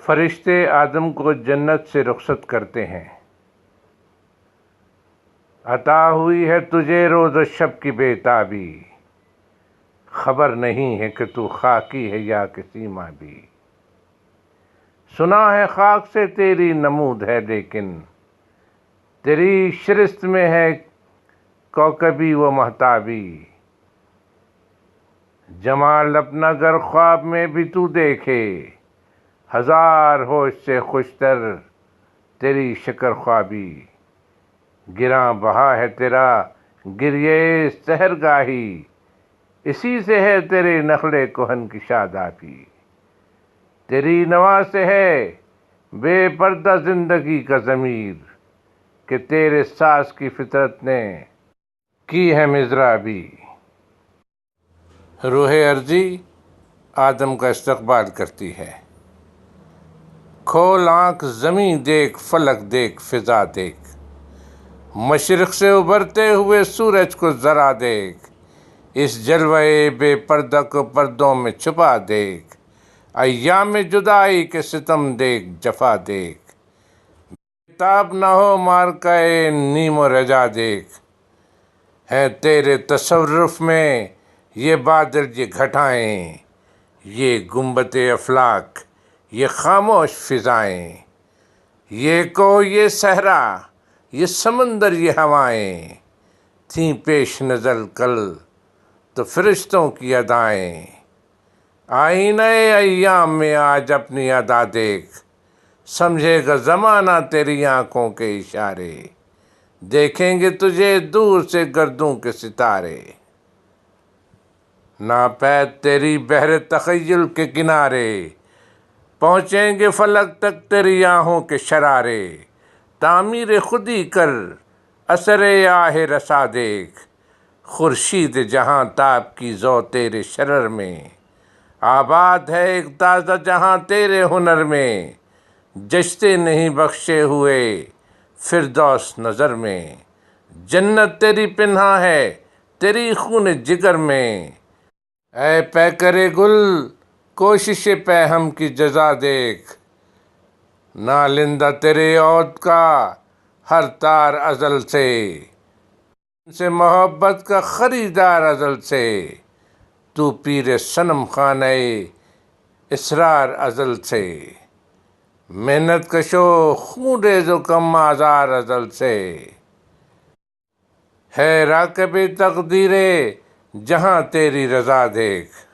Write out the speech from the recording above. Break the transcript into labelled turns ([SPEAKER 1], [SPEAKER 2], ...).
[SPEAKER 1] فرشتے آدم کو جنت سے رخصت کرتے ہیں۔ عطا ہوئی ہے تجھے روز و شب کی بے تابی، خبر نہیں ہے کہ تو خاکی ہے یا کسی ماں بھی۔ سنا ہے خاک سے تیری نمود ہے، لیکن تیری شرست میں ہے کوکبی و مہتابی۔ جمال اپنا گر خواب میں بھی تو دیکھے، ہزار ہوش سے خوشتر تیری شکر خوابی۔ گراں بہا ہے تیرا گریے سحر گاہی، اسی سے ہے تیرے نخلے کہن کی شادابی۔ تیری نوا سے ہے بے پردہ زندگی کا ضمیر، کہ تیرے ساز کی فطرت نے کی ہے مضرابی۔ روح ارضی آدم کا استقبال کرتی ہے۔ کھول آنکھ زمیں دیکھ، فلک دیکھ، فضا دیکھ، مشرق سے ابھرتے ہوئے سورج کو ذرا دیکھ، اس جلوے بے پردہ کو پردوں میں چھپا دیکھ، ایام جدائی کے ستم دیکھ، جفا دیکھ، بےتاب نہ ہو مارکہ نیم و رجا دیکھ، ہے تیرے تصرف میں یہ بادل یہ گھٹائیں، یہ گنبد افلاک یہ خاموش فضائیں، یہ کوہ یہ صحرا یہ سمندر یہ ہوائیں، تھیں پیش نظر کل تو فرشتوں کی ادائیں۔ آئینہ ایام میں آج اپنی ادا دیکھ، سمجھے گا زمانہ تیری آنکھوں کے اشارے، دیکھیں گے تجھے دور سے گردوں کے ستارے، ناپید تیری بحر تخیل کے کنارے، پہنچیں گے فلک تک تیری آہوں کے شرارے، تعمیر خودی کر اثر آہ رسا دیکھ، خورشید جہاں تاب کی ذو تیرے شرر میں، آباد ہے ایک تازہ جہاں تیرے ہنر میں، جشتے نہیں بخشے ہوئے فردوس نظر میں، جنت تیری پنہاں ہے تیری خون جگر میں، اے پیکرِ گل کوشش پے ہم کی جزا دیکھ، نالندہ تیرے عود کا ہر تار ازل سے محبت کا خریدار ازل سے، تو پیر صنم خانہ اسرار ازل سے، محنت کشو خون ریز و کم آزار ازل سے، ہے راکب تقدیر جہاں تیری رضا دیکھ۔